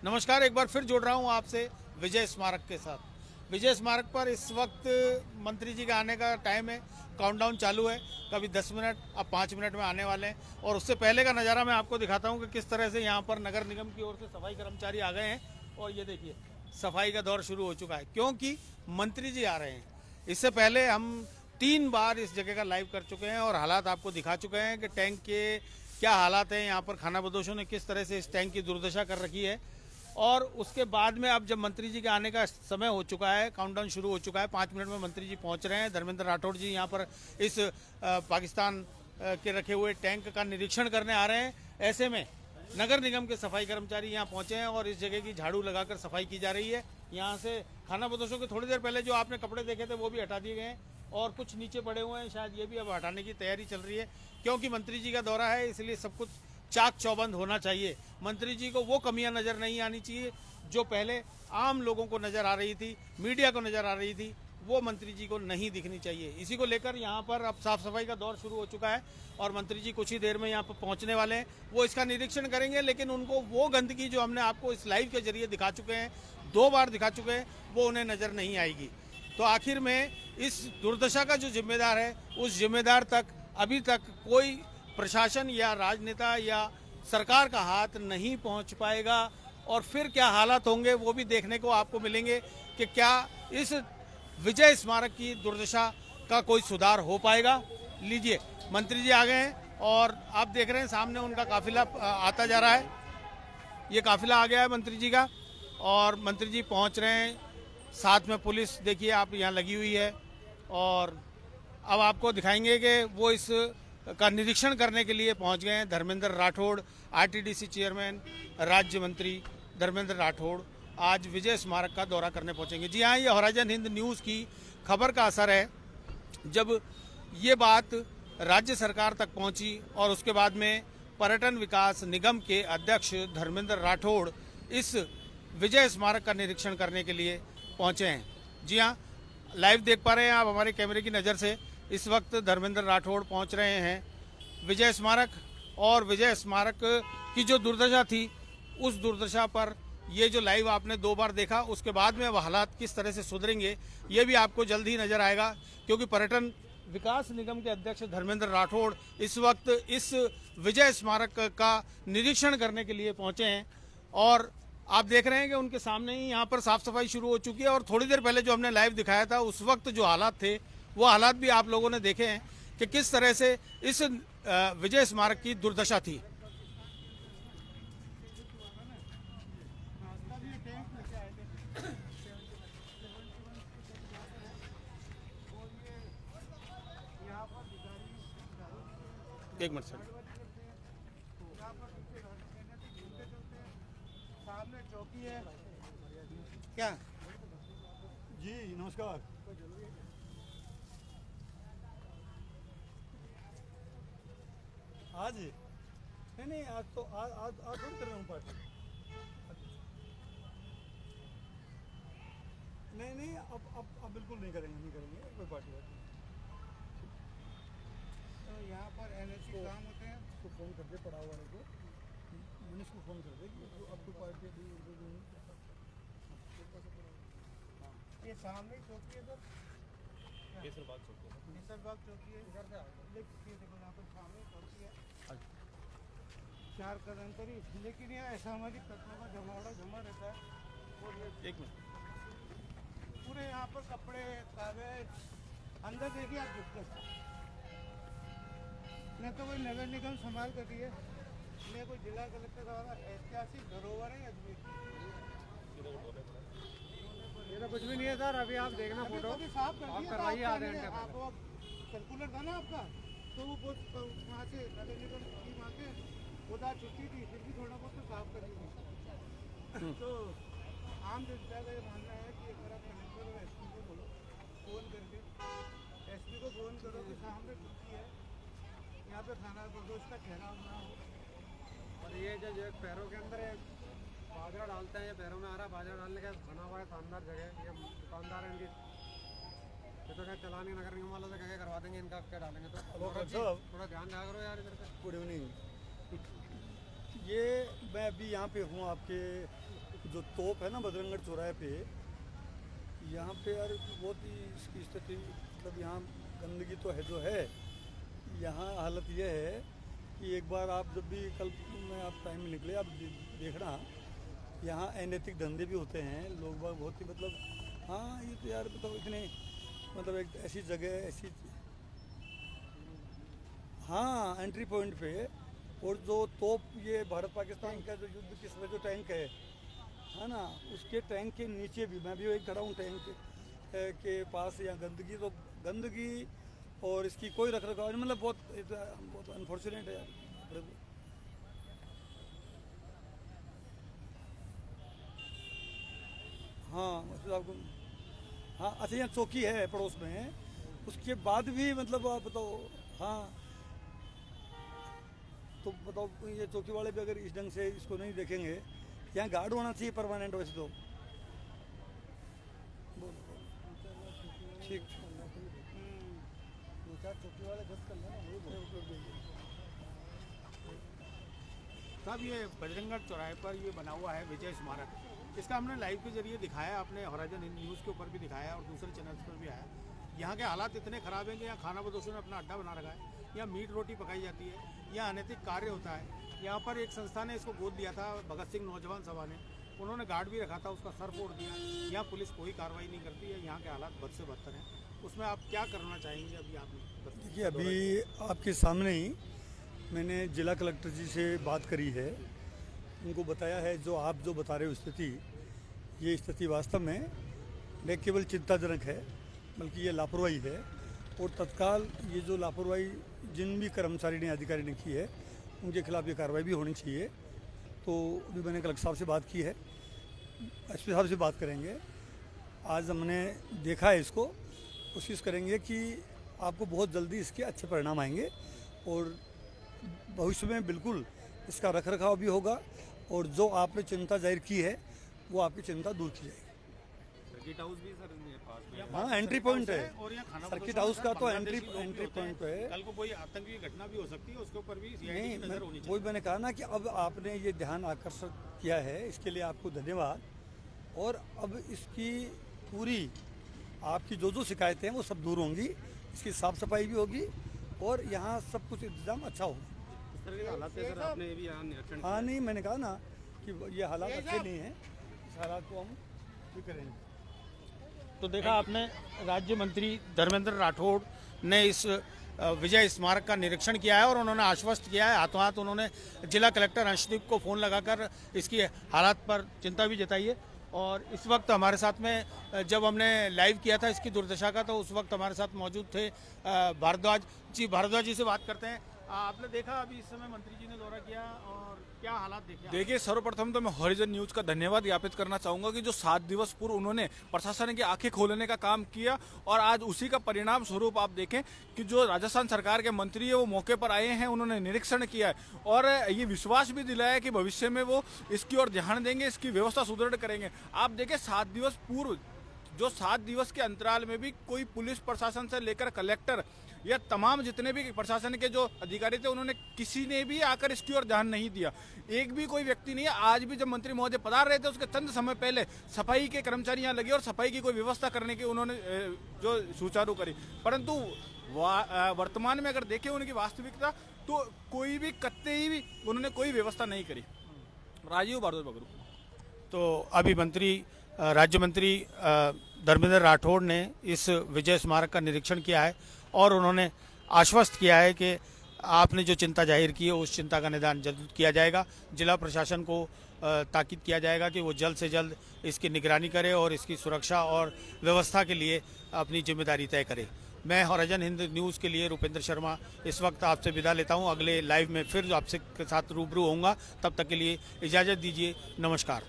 नमस्कार, एक बार फिर जुड़ रहा हूँ आपसे विजय स्मारक के साथ। विजय स्मारक पर इस वक्त मंत्री जी के आने का टाइम है, काउंटडाउन चालू है। कभी 10 मिनट, अब 5 मिनट में आने वाले हैं। और उससे पहले का नज़ारा मैं आपको दिखाता हूँ कि किस तरह से यहाँ पर नगर निगम की ओर से सफाई कर्मचारी आ गए हैं। और ये देखिए, सफाई का दौर शुरू हो चुका है क्योंकि मंत्री जी आ रहे हैं। इससे पहले हम 3 बार इस जगह का लाइव कर चुके हैं और हालात आपको दिखा चुके हैं कि टैंक के क्या हालात हैं। यहाँ पर खानाबदोशों ने किस तरह से इस टैंक की दुर्दशा कर रखी है। और उसके बाद में अब जब मंत्री जी के आने का समय हो चुका है, काउंटडाउन शुरू हो चुका है, 5 मिनट में मंत्री जी पहुंच रहे हैं। धर्मेंद्र राठौड़ जी यहाँ पर इस पाकिस्तान के रखे हुए टैंक का निरीक्षण करने आ रहे हैं। ऐसे में नगर निगम के सफाई कर्मचारी यहाँ पहुंचे हैं और इस जगह की झाड़ू लगाकर सफाई की जा रही है। यहाँ से खानाबदोशों के थोड़ी देर पहले जो आपने कपड़े देखे थे वो भी हटा दिए गए हैं और कुछ नीचे पड़े हुए हैं, शायद ये भी अब हटाने की तैयारी चल रही है। क्योंकि मंत्री जी का दौरा है, इसलिए सब कुछ चाक चौबंद होना चाहिए। मंत्री जी को वो कमियां नजर नहीं आनी चाहिए जो पहले आम लोगों को नजर आ रही थी, मीडिया को नजर आ रही थी, वो मंत्री जी को नहीं दिखनी चाहिए। इसी को लेकर यहाँ पर अब साफ सफाई का दौर शुरू हो चुका है और मंत्री जी कुछ ही देर में यहाँ पर पहुँचने वाले हैं। वो इसका निरीक्षण करेंगे, लेकिन उनको वो गंदगी जो हमने आपको इस लाइव के जरिए दिखा चुके हैं, 2 बार दिखा चुके हैं, वो उन्हें नजर नहीं आएगी। तो आखिर में इस दुर्दशा का जो जिम्मेदार है, उस जिम्मेदार तक अभी तक कोई प्रशासन या राजनेता या सरकार का हाथ नहीं पहुंच पाएगा। और फिर क्या हालात होंगे वो भी देखने को आपको मिलेंगे कि क्या इस विजय स्मारक की दुर्दशा का कोई सुधार हो पाएगा। लीजिए, मंत्री जी आ गए हैं और आप देख रहे हैं सामने उनका काफिला आता जा रहा है। ये काफिला आ गया है मंत्री जी का और मंत्री जी पहुंच रहे हैं। साथ में पुलिस देखिए आप यहाँ लगी हुई है और अब आपको दिखाएंगे कि वो इस का निरीक्षण करने के लिए पहुंच गए हैं। धर्मेंद्र राठौड़, आरटीडीसी चेयरमैन, राज्य मंत्री धर्मेंद्र राठौड़ आज विजय स्मारक का दौरा करने पहुंचेंगे। जी हाँ, ये होराइजन हिंद न्यूज़ की खबर का असर है। जब ये बात राज्य सरकार तक पहुंची और उसके बाद में पर्यटन विकास निगम के अध्यक्ष धर्मेंद्र राठौड़ इस विजय स्मारक का निरीक्षण करने के लिए पहुंचे हैं। जी हाँ, लाइव देख पा रहे हैं आप हमारे कैमरे की नज़र से। इस वक्त धर्मेंद्र राठौड़ पहुंच रहे हैं विजय स्मारक और विजय स्मारक की जो दुर्दशा थी उस दुर्दशा पर ये जो लाइव आपने 2 बार देखा, उसके बाद में वह हालात किस तरह से सुधरेंगे ये भी आपको जल्द ही नजर आएगा। क्योंकि पर्यटन विकास निगम के अध्यक्ष धर्मेंद्र राठौड़ इस वक्त इस विजय स्मारक का निरीक्षण करने के लिए पहुंचे हैं और आप देख रहे हैं कि उनके सामने ही यहाँ पर साफ सफाई शुरू हो चुकी है। और थोड़ी देर पहले जो हमने लाइव दिखाया था उस वक्त जो हालात थे वो हालात भी आप लोगों ने देखे हैं कि किस तरह से इस विजय स्मारक की दुर्दशा थी। एक मिनट सर, सामने चौकी है क्या जी। नमस्कार। आज नहीं, आज तो आज थोड़ी कर रहा हूँ पार्टी। नहीं, अब बिल्कुल नहीं करेंगे कोई पार्टी वार्टी। तो यहाँ पर एनएससी काम होते हैं। उसको फ़ोन कर दे, पड़ाव वाले को, मनीष को फ़ोन कर दे कि अब कोई पार्टी ये सामने चौकी है सर, केसरबाग चौकी है। केसरबाग चौकी है, इधर से ये देखो यहाँ पर सामने चौकी है, 4 कदम पर ही। लेकिन यहाँ ऐसा हमारी कचरों का जमा रहता है। और एक मिनट, पूरे यहाँ पर कपड़े, कागज अंदर देखिए आप झुक न तो कोई नगर निगम संभाल कर दिए, न कोई जिला कलेक्टर द्वारा ऐतिहासिक धरोहर है अजमेर की। ये तो कुछ भी नहीं है सर। अभी आप देखना फोटो, अभी साफ कर आप दिया, करवाइए साफ आधे करने घंटे आप वो सर्कुलर था ना आपका, तो वो वहाँ से नगर निगम की वहाँ के उदा छुट्टी थी, फिर भी थोड़ा बहुत तो साफ कर दी। तो आम जनता का ये मानना है कि अगर आप कलेक्टर और एसपी को बोलो, फ़ोन करके एसपी को फ़ोन करो कि सामने छुट्टी है, यहाँ पे खाना बदोश का ठहराव ना हो। और ये जो पैरों के अंदर बाजरा डालते हैं, ये पैरों में आ रहा है, बाजरा डालने का बना हुआ है शानदार जगह। ये दुकानदार है इनकी, ये तो क्या चलानी नगर निगम वालों से कह के करवा देंगे, इनका क्या डालेंगे। तो थोड़ा ध्यान रखा करो यार इधर का। Good evening. ये मैं अभी यहाँ पे हूँ आपके जो तोप है ना बजरंगगढ़ चौराहे पे, यहाँ पे यार बहुत ही इसकी स्थिति, मतलब यहाँ गंदगी तो है जो है। यहाँ हालत यह है कि एक बार आप जब भी कल में आप टाइम में निकले, आप देखना यहाँ अनैतिक धंधे भी होते हैं, लोग बाग बहुत ही मतलब, हाँ ये तो यार बताओ इतने मतलब एक ऐसी जगह ऐसी, हाँ एंट्री पॉइंट पे। और जो तोप ये भारत पाकिस्तान का जो युद्ध की समय जो टैंक है ना, उसके टैंक के नीचे भी मैं भी वही खड़ा हूँ टैंक के पास। यहाँ गंदगी तो गंदगी और इसकी कोई रख रखाव नहीं, मतलब बहुत अनफॉर्चुनेट है यार। हाँ मतलब आपको, हाँ अच्छा यहाँ चौकी है पड़ोस में, उसके बाद भी मतलब आप बताओ, हाँ तो बताओ ये चौकी वाले भी अगर इस ढंग से इसको नहीं देखेंगे, यहाँ गार्ड होना चाहिए परमानेंट वैसे तो। ठीक चौकी वाले गश्त कर लेना। साहब ये बजरंगगढ़ चौराहे पर ये बना हुआ है विजय स्मारक, इसका हमने लाइव के जरिए दिखाया, आपने हॉराइजन न्यूज़ के ऊपर भी दिखाया और दूसरे चैनल्स पर भी आया। यहाँ के हालात इतने ख़राब हैं कि यहाँ खाना बदोशों ने अपना अड्डा बना रखा है, यहाँ मीट रोटी पकाई जाती है, यहाँ अनैतिक कार्य होता है। यहाँ पर एक संस्था ने इसको गोद लिया था, भगत सिंह नौजवान सभा ने, उन्होंने गार्ड भी रखा था, उसका सर फोड़ दिया। यहाँ पुलिस कोई कार्रवाई नहीं करती है, यहाँ के हालात बद से बदतर हैं। उसमें आप क्या करना चाहेंगे? अभी आपने देखिए अभी आपके सामने ही मैंने जिला कलेक्टर जी से बात करी है, उनको बताया है जो आप जो बता रहे हो स्थिति, ये स्थिति वास्तव में न केवल चिंताजनक है बल्कि ये लापरवाही है। और तत्काल ये जो लापरवाही जिन भी कर्मचारी ने अधिकारी ने की है उनके खिलाफ ये कार्रवाई भी होनी चाहिए। तो अभी मैंने कलेक्टर साहब से बात की है, एसपी साहब से बात करेंगे। आज हमने देखा है इसको, कोशिश करेंगे कि आपको बहुत जल्दी इसके अच्छे परिणाम आएंगे और भविष्य में बिल्कुल इसका रख रखाव भी होगा और जो आपने चिंता जाहिर की है वो आपकी चिंता दूर की जाएगी। सर्किट हाउस भी सर पास में, हाँ एंट्री पॉइंट है, और यहाँ खाना सर्किट हाउस का तो एंट्री पॉइंट है। कल को कोई आतंकी घटना भी हो सकती है, उसके ऊपर भी CID नहीं, की नजर होनी चाहिए। वही मैंने कहा ना कि अब आपने ये ध्यान आकर्षित किया है, इसके लिए आपको धन्यवाद। और अब इसकी पूरी आपकी जो जो शिकायतें हैं वो सब दूर होंगी, इसकी साफ सफाई भी होगी और यहाँ सब कुछ इंतजाम अच्छा होगा। इस तरह के हालात है सर, आपने भी यहाँ निरीक्षण हाँ नहीं, मैंने कहा ना कि ये हालात अच्छे नहीं हैं, इस हालात को हम ठीक करेंगे। तो देखा आपने, राज्य मंत्री धर्मेंद्र राठौड़ ने इस विजय स्मारक का निरीक्षण किया है और उन्होंने आश्वस्त किया है, हाथों हाथ उन्होंने जिला कलेक्टर अंशदीप को फ़ोन लगाकर इसकी हालात पर चिंता भी जताई है। और इस वक्त हमारे साथ में, जब हमने लाइव किया था इसकी दुर्दशा का, तो उस वक्त हमारे साथ मौजूद थे भारद्वाज जी। भारद्वाज जी से बात करते हैं। आपने देखा अभी इस समय मंत्री जी ने दौरा किया और क्या हालात देखे? देखिए, सर्वप्रथम तो मैं हॉरिजन न्यूज़ का धन्यवाद ज्ञापित करना चाहूँगा कि जो 7 दिवस पूर्व उन्होंने प्रशासन की आंखें खोलने का काम किया और आज उसी का परिणाम स्वरूप आप देखें कि जो राजस्थान सरकार के मंत्री है वो मौके पर आए हैं, उन्होंने निरीक्षण किया है और ये विश्वास भी दिलाया कि भविष्य में वो इसकी ओर ध्यान देंगे, इसकी व्यवस्था सुदृढ़ करेंगे। आप देखें 7 दिवस पूर्व, जो 7 दिवस के अंतराल में भी कोई पुलिस प्रशासन से लेकर कलेक्टर या तमाम जितने भी प्रशासन के जो अधिकारी थे, उन्होंने किसी ने भी आकर इसकी ओर ध्यान नहीं दिया। एक भी कोई व्यक्ति नहीं है। आज भी जब मंत्री महोदय पधार रहे थे उसके चंद समय पहले सफाई के कर्मचारी यहाँ लगे और सफाई की कोई व्यवस्था करने की उन्होंने जो सुचारू करी, परंतु वर्तमान में अगर देखें उनकी वास्तविकता तो कोई भी कत्ते ही भी उन्होंने कोई व्यवस्था नहीं करी। राजीव भारद्वाज बगरू। तो अभी राज्य मंत्री धर्मेंद्र राठौड़ ने इस विजय स्मारक का निरीक्षण किया है और उन्होंने आश्वस्त किया है कि आपने जो चिंता जाहिर की है उस चिंता का निदान जल्द किया जाएगा। जिला प्रशासन को ताकीद किया जाएगा कि वो जल्द से जल्द इसकी निगरानी करे और इसकी सुरक्षा और व्यवस्था के लिए अपनी जिम्मेदारी तय करे। मैं हॉरिजन हिंद न्यूज़ के लिए रुपेंद्र शर्मा इस वक्त आपसे विदा लेता हूं। अगले लाइव में फिर आपसे साथ रूबरू होऊंगा। तब तक के लिए इजाज़त दीजिए। नमस्कार।